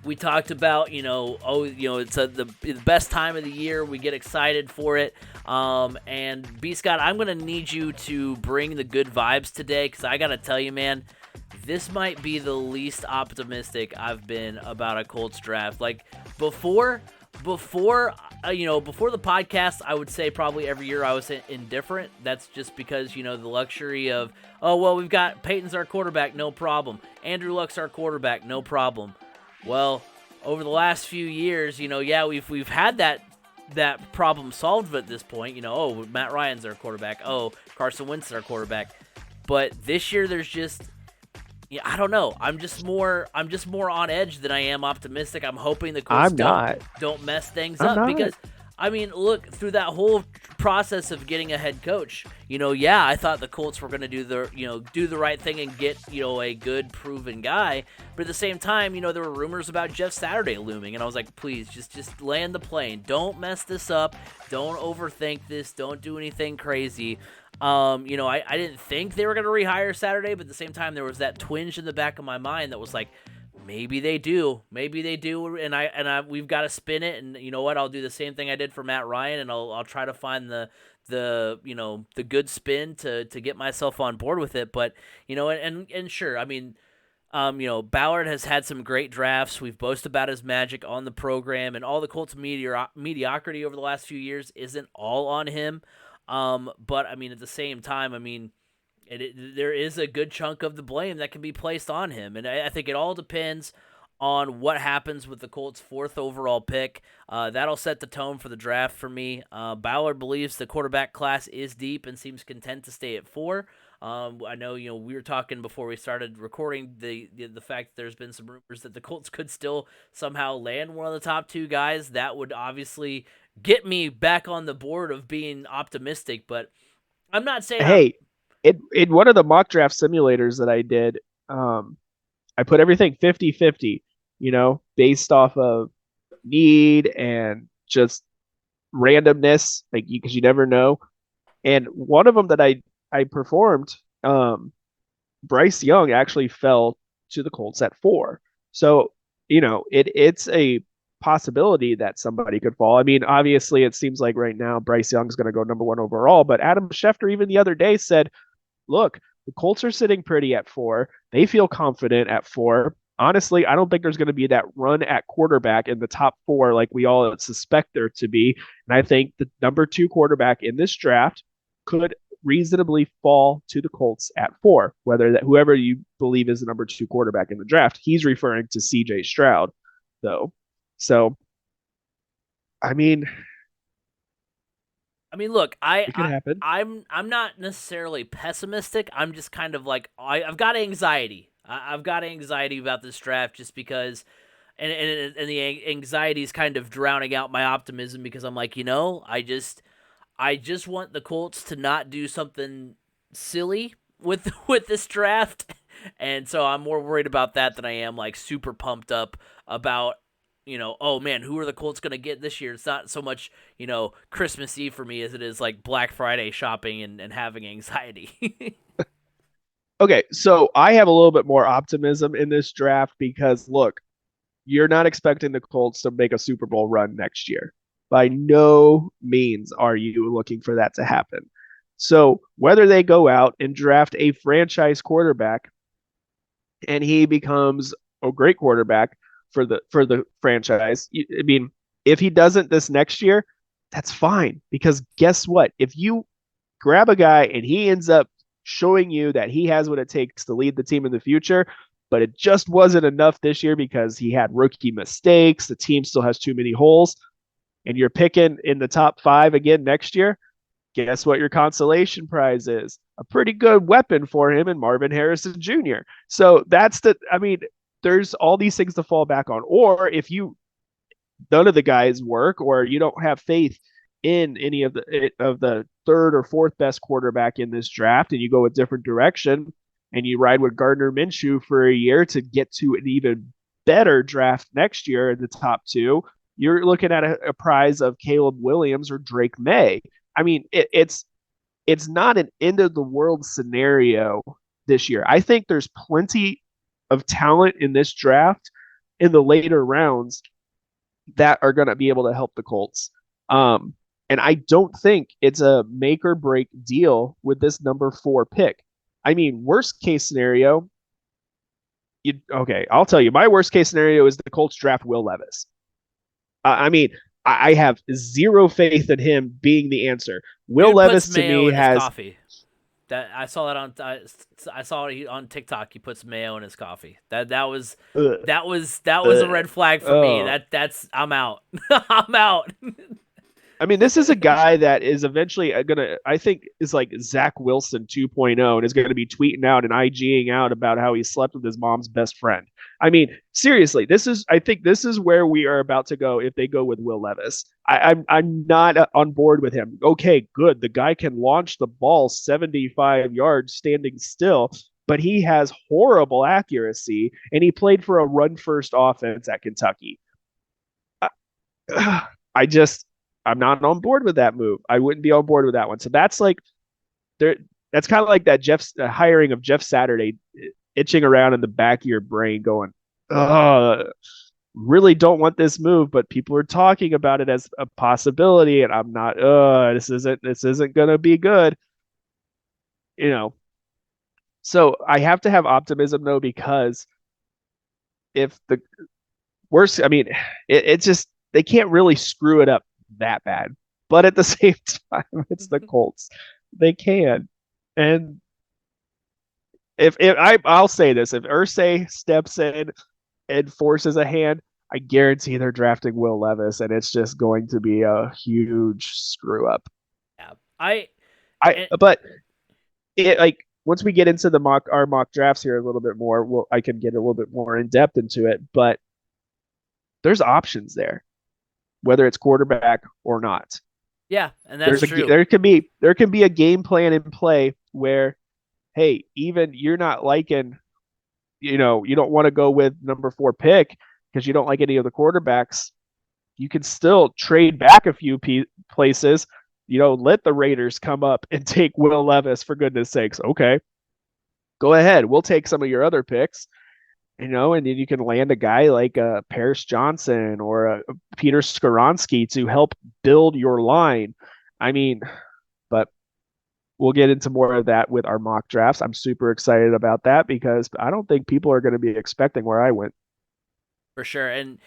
We talked about, it's the best time of the year. We get excited for it. And B Scott, I'm gonna need you to bring the good vibes today, because I gotta tell you, man, this might be the least optimistic I've been about a Colts draft. Like before the podcast, I would say probably every year I was indifferent. That's just because, the luxury of, oh, well, we've got Peyton's our quarterback, no problem. Andrew Luck's our quarterback, no problem. Well, over the last few years, we've had that problem solved at this point. Oh, Matt Ryan's our quarterback. Oh, Carson Wentz is our quarterback. But this year, there's just, I don't know. I'm just more on edge than I am optimistic. I'm hoping the Colts don't mess things up because, I mean, look, through that whole process of getting a head coach, I thought the Colts were going to do the right thing and get, a good proven guy. But at the same time, there were rumors about Jeff Saturday looming, and I was like, please, just land the plane. Don't mess this up. Don't overthink this. Don't do anything crazy. I didn't think they were going to rehire Saturday, but at the same time, there was that twinge in the back of my mind that was like, maybe they do, and we've got to spin it. And you know what? I'll do the same thing I did for Matt Ryan, and I'll try to find the good spin to get myself on board with it. But and sure, I mean, Ballard has had some great drafts. We've boasted about his magic on the program, and all the Colts mediocrity over the last few years isn't all on him. But I mean, at the same time, I mean, there is a good chunk of the blame that can be placed on him, and I think it all depends on what happens with the Colts' 4th overall pick. That'll set the tone for the draft for me. Ballard believes the quarterback class is deep and seems content to stay at 4. I know, we were talking before we started recording the fact that there's been some rumors that the Colts could still somehow land one of the top 2 guys. That would obviously get me back on the board of being optimistic, but I'm not saying. Hey, in one of the mock draft simulators that I did, I put everything 50-50, based off of need and just randomness, like because you never know. And one of them that I performed, Bryce Young actually fell to the Colts at 4. So, it's a possibility that somebody could fall. I mean, obviously, it seems like right now Bryce Young's going to go number 1 overall, but Adam Schefter even the other day said, look, the Colts are sitting pretty at 4. They feel confident at 4. Honestly, I don't think there's going to be that run at quarterback in the top 4 like we all suspect there to be. And I think the number 2 quarterback in this draft could reasonably fall to the Colts at 4, whoever you believe is the number 2 quarterback in the draft. He's referring to CJ Stroud, though. So, I mean, look, it could happen. I'm not necessarily pessimistic. I'm just kind of like, I've got anxiety. I've got anxiety about this draft just because, and the anxiety is kind of drowning out my optimism because I'm like, I just want the Colts to not do something silly with this draft, and so I'm more worried about that than I am like super pumped up about, oh man, who are the Colts going to get this year? It's not so much, Christmas Eve for me as it is like Black Friday shopping and having anxiety. Okay, so I have a little bit more optimism in this draft because look, you're not expecting the Colts to make a Super Bowl run next year. By no means are you looking for that to happen. So whether they go out and draft a franchise quarterback and he becomes a great quarterback for the franchise, I mean, if he doesn't this next year, that's fine because guess what? If you grab a guy and he ends up showing you that he has what it takes to lead the team in the future, but it just wasn't enough this year because he had rookie mistakes, the team still has too many holes, and you're picking in the top 5 again next year, guess what your consolation prize is? A pretty good weapon for him in Marvin Harrison Jr. So there's all these things to fall back on. Or if none of the guys work, or you don't have faith in any of the 3rd or 4th best quarterback in this draft, and you go a different direction, and you ride with Gardner Minshew for a year to get to an even better draft next year in the top 2, you're looking at a prize of Caleb Williams or Drake May. I mean, it's not an end of the world scenario this year. I think there's plenty of talent in this draft in the later rounds that are going to be able to help the Colts. Um, and I don't think it's a make or break deal with this number 4 pick. I mean, worst case scenario, okay, I'll tell you, my worst case scenario is the Colts draft Will Levis. I mean, I have zero faith in him being the answer. Will Dude puts Levis to mayo me in his has coffee. That I saw that on I saw it on TikTok. He puts mayo in his coffee. uh, That was a uh, red flag for me. oh, That's I'm out. I'm out. I mean, this is a guy that is eventually I think, is like Zach Wilson 2.0 and is going to be tweeting out and IGing out about how he slept with his mom's best friend. I mean, seriously, I think this is where we are about to go if they go with Will Levis. I'm not on board with him. Okay, good. The guy can launch the ball 75 yards standing still, but he has horrible accuracy and he played for a run first offense at Kentucky. I just I'm not on board with that move. I wouldn't be on board with that one. So that's like there. That's kind of like that hiring of Jeff Saturday itching around in the back of your brain, going, really don't want this move, but people are talking about it as a possibility, and I'm not. This isn't gonna be good. You know. So I have to have optimism though, because if the worst, I mean, it's just they can't really screw it up that bad. But at the same time, it's the Colts. They can. And I'll say this, if Irsay steps in and forces a hand, I guarantee they're drafting Will Levis, and it's just going to be a huge screw up. Yeah. And, But it like once we get into our mock drafts here a little bit more, I can get a little bit more in depth into it. But there's options there, whether it's quarterback or not. yeah, and that's true. There can be a game plan in play where, hey, even you're not liking, you don't want to go with number 4 pick because you don't like any of the quarterbacks. You can still trade back a few places. Let the Raiders come up and take Will Levis, for goodness sakes. Okay, go ahead. We'll take some of your other picks. And then you can land a guy like Paris Johnson or Peter Skoronsky to help build your line. I mean, but we'll get into more of that with our mock drafts. I'm super excited about that because I don't think people are going to be expecting where I went. For sure. And,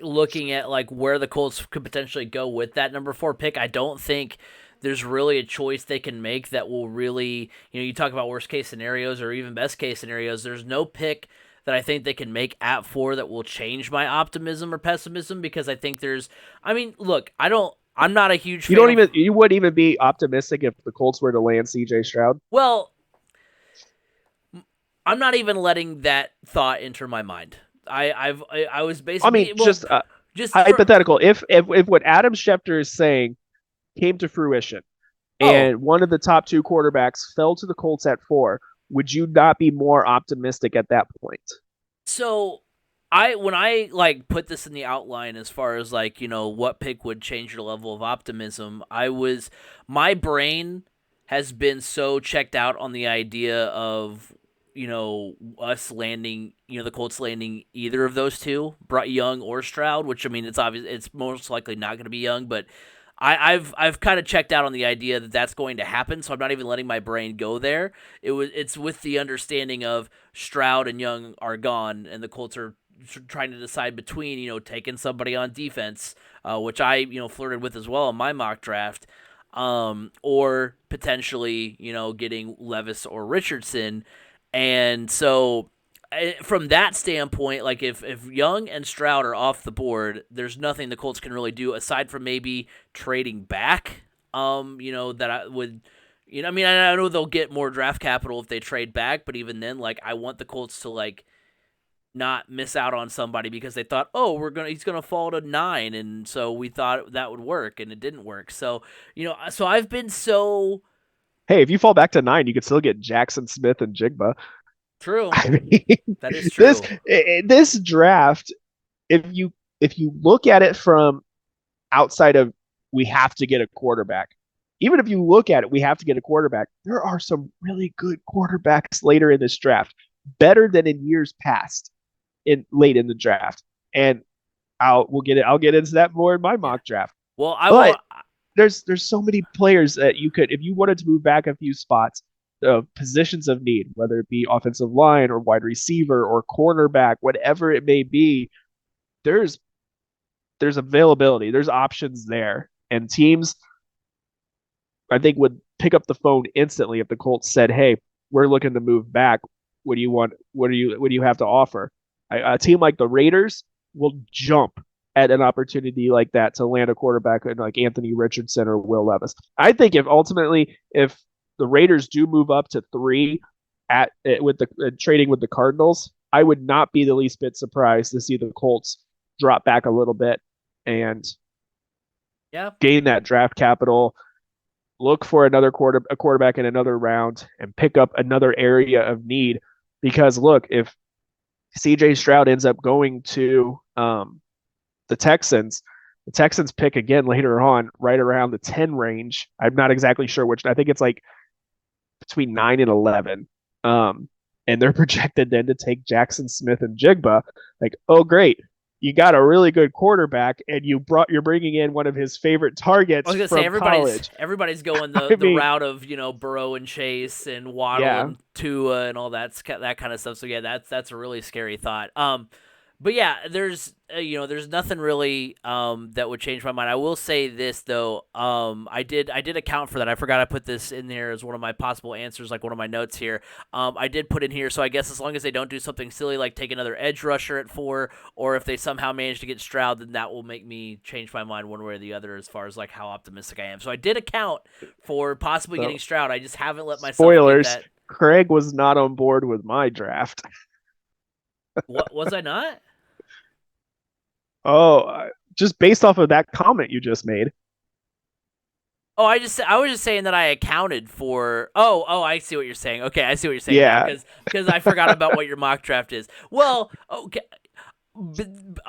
looking at like where the Colts could potentially go with that number 4 pick, I don't think there's really a choice they can make that will really, you talk about worst case scenarios or even best case scenarios. There's no pick that I think they can make at 4 that will change my optimism or pessimism, because I think look, I'm not a huge fan. You wouldn't even be optimistic if the Colts were to land CJ Stroud. Well, I'm not even letting that thought enter my mind. I was basically. Just hypothetical. If what Adam Schefter is saying came to fruition, and one of the top 2 quarterbacks fell to the Colts at 4, would you not be more optimistic at that point? So, when I like put this in the outline as far as like what pick would change your level of optimism, my brain has been so checked out on the idea of us landing, the Colts landing either of those two, Young or Stroud, which, I mean, it's obvious it's most likely not going to be Young, but I've kind of checked out on the idea that that's going to happen, so I'm not even letting my brain go there. It's with the understanding of Stroud and Young are gone, and the Colts are trying to decide between, taking somebody on defense, which I, flirted with as well in my mock draft, or potentially, getting Levis or Richardson. And so from that standpoint, like if Young and Stroud are off the board, there's nothing the Colts can really do aside from maybe trading back. That I would, I mean, I know they'll get more draft capital if they trade back, but even then, like, I want the Colts to like not miss out on somebody because they thought, oh, he's gonna fall to 9, and so we thought that would work, and it didn't work. So so I've been so. Hey, if you fall back to 9, you could still get Jackson Smith and Jigba. True. I mean, that is true. This draft, if you look at it from outside of we have to get a quarterback, even if you look at it, we have to get a quarterback. There are some really good quarterbacks later in this draft, better than in years past. in late in the draft. And I'll get into that more in my Yeah. mock draft. Well, I will. But there's so many players that you could, if you wanted to move back a few spots, positions of need, whether it be offensive line or wide receiver or cornerback, whatever it may be, there's availability, there's options there, and teams I think would pick up the phone instantly if the Colts said, "Hey, we're looking to move back. What do you want? What do you have to offer?" A team like the Raiders will jump at an opportunity like that to land a quarterback like Anthony Richardson or Will Levis. I think if the Raiders do move up to 3 at with the trading with the Cardinals, I would not be the least bit surprised to see the Colts drop back a little bit and Yeah. gain that draft capital, look for a quarterback in another round, and pick up another area of need. Because look, if CJ Stroud ends up going to the Texans, the Texans pick again later on, right around the 10 range. I'm not exactly sure which. I think it's like between 9 and 11. And they're projected then to take Jackson Smith and Jigba. Like, oh great, you got a really good quarterback, and you're bringing in one of his favorite targets I was gonna say from college. everybody's going I the mean, route of Burrow and Chase and Waddle yeah. and Tua and all that kind of stuff. So yeah, that's a really scary thought. But yeah, there's nothing really that would change my mind. I will say this though, I did account for that. I forgot I put this in there as one of my possible answers, like one of my notes here. I did put in here, so I guess as long as they don't do something silly like take another edge rusher at 4, or if they somehow manage to get Stroud, then that will make me change my mind one way or the other as far as like how optimistic I am. So I did account for possibly So getting Stroud. I just haven't let myself get spoilers, that. Craig was not on board with my draft. What was I not? Oh, just based off of that comment you just made. Oh, I was just saying that I accounted for. Oh, I see what you're saying. Okay, I see what you're saying now Yeah. because I forgot about what your mock draft is. Well, okay,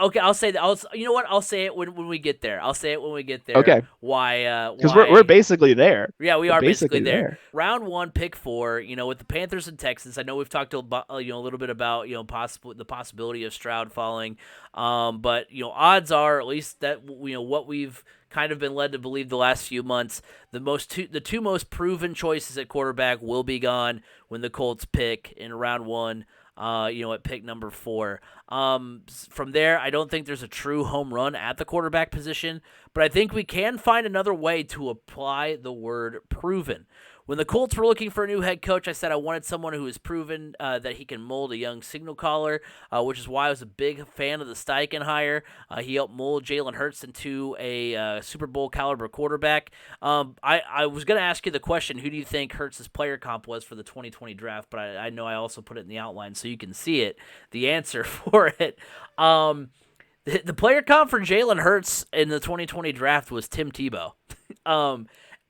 okay, I'll say that. You know what? I'll say it when we get there. I'll say it when we get there. Okay. Why? Because we're basically there. Yeah, we We're are basically basically there. there. Round 1, pick 4. With the Panthers and Texans. I know we've talked about a little bit about the possibility of Stroud falling. But odds are, at least that what we've kind of been led to believe the last few months, the two most proven choices at quarterback will be gone when the Colts pick in round 1. At pick number 4. From there, I don't think there's a true home run at the quarterback position, but I think we can find another way to apply the word proven. When the Colts were looking for a new head coach, I said I wanted someone who has proven that he can mold a young signal caller, which is why I was a big fan of the Steichen hire. He helped mold Jalen Hurts into a Super Bowl caliber quarterback. I was going to ask you the question, who do you think Hurts' player comp was for the 2020 draft? But I know I also put it in the outline so you can see it, the answer for it. The player comp for Jalen Hurts in the 2020 draft was Tim Tebow.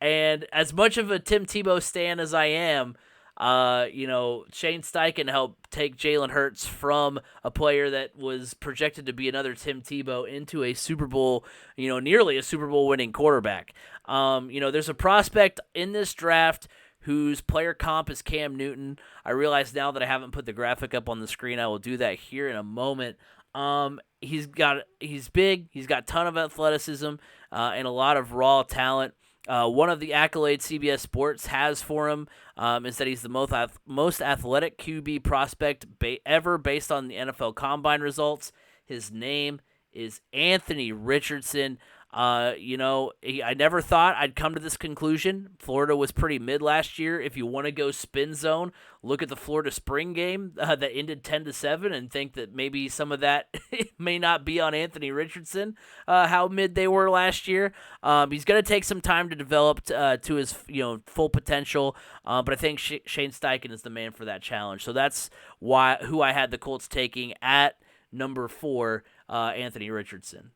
And as much of a Tim Tebow stan as I am, Shane Steichen helped take Jalen Hurts from a player that was projected to be another Tim Tebow into a Super Bowl, nearly a Super Bowl winning quarterback. There's a prospect in this draft whose player comp is Cam Newton. I realize now that I haven't put the graphic up on the screen, I will do that here in a moment. He's big, he's got a ton of athleticism, and a lot of raw talent. One of the accolades CBS Sports has for him is that he's the most athletic QB prospect ever based on the NFL Combine results. His name is Anthony Richardson. I never thought I'd come to this conclusion. Florida was pretty mid last year. If you want to go spin zone, look at the Florida spring game that ended 10-7 and think that maybe some of that may not be on Anthony Richardson, how mid they were last year. He's going to take some time to develop to his full potential, but I think Shane Steichen is the man for that challenge. So that's who I had the Colts taking at number 4, Anthony Richardson.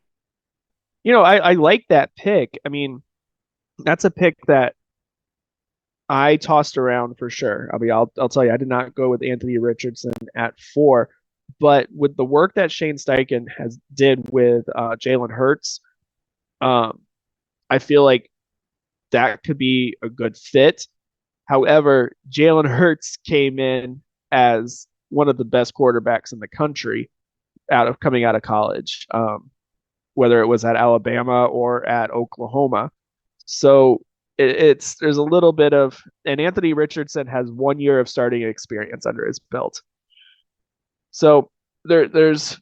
I like that pick. I mean, that's a pick that I tossed around for sure. I mean, I'll tell you, I did not go with Anthony Richardson at 4, but with the work that Shane Steichen has did with Jalen Hurts, I feel like that could be a good fit. However, Jalen Hurts came in as one of the best quarterbacks in the country coming out of college, whether it was at Alabama or at Oklahoma. So there's a little bit of, and Anthony Richardson has 1 year of starting experience under his belt. So there's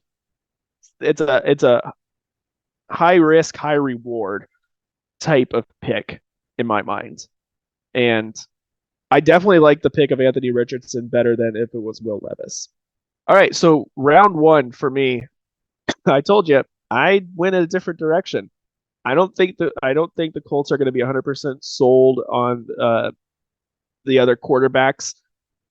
it's a high risk, high reward type of pick in my mind. And I definitely like the pick of Anthony Richardson better than if it was Will Levis. All right, so round one for me, I told you I went in a different direction. I don't think the Colts are going to be 100% sold on the other quarterbacks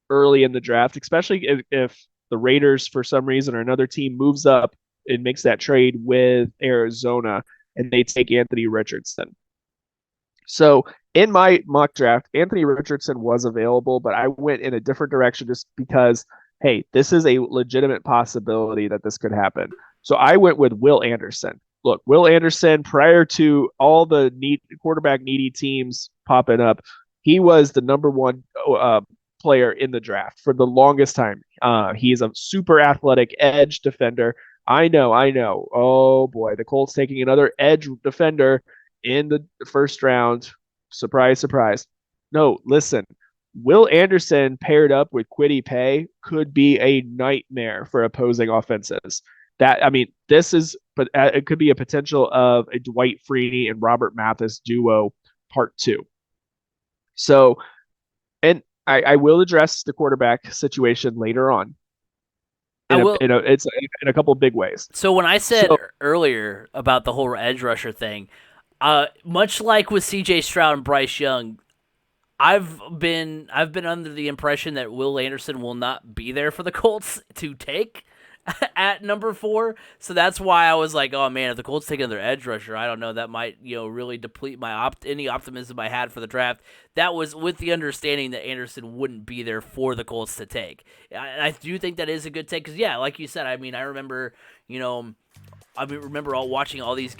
early in the draft, especially if the Raiders for some reason or another team moves up and makes that trade with Arizona and they take Anthony Richardson. So in my mock draft, Anthony Richardson was available, but I went in a different direction just because, hey, this is a legitimate possibility that this could happen. So I went with Will Anderson. Look, Will Anderson, prior to all the quarterback needy teams popping up, he was the number one player in the draft for the longest time. He's a super athletic edge defender. I know. Oh boy, the Colts taking another edge defender in the first round. Surprise, surprise. No, listen. Will Anderson paired up with Kwity Paye could be a nightmare for opposing offenses. But it could be a potential of a Dwight Freeney and Robert Mathis duo part 2. So, and I will address the quarterback situation later on. In a couple of big ways. So when I said earlier about the whole edge rusher thing, much like with C.J. Stroud and Bryce Young, I've been under the impression that Will Anderson will not be there for the Colts to take at number 4. So that's why I was like, oh man, if the Colts take another edge rusher, I don't know, that might really deplete my any optimism I had for the draft. That was with the understanding that Anderson wouldn't be there for the Colts to take. I do think that is a good take because yeah, like you said, I remember watching all these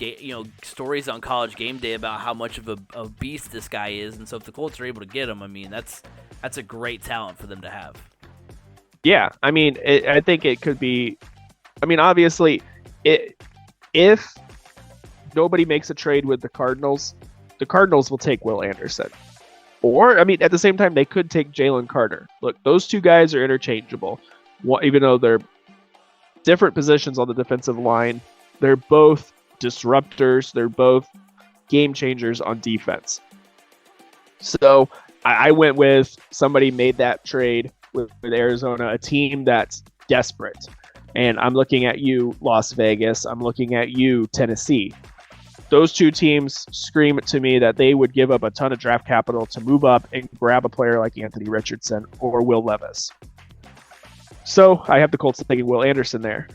stories on College Game Day about how much of a beast this guy is, and so if the Colts are able to get him, that's a great talent for them to have. Yeah, I think it could be. Obviously, if nobody makes a trade with the Cardinals will take Will Anderson. Or, at the same time, they could take Jalen Carter. Look, those two guys are interchangeable. Even though they're different positions on the defensive line, they're both disruptors. They're both game changers on defense. So I went with somebody made that trade with Arizona, a team that's desperate. And I'm looking at you, Las Vegas. I'm looking at you, Tennessee. Those two teams scream to me that they would give up a ton of draft capital to move up and grab a player like Anthony Richardson or Will Levis. So I have the Colts taking Will Anderson there.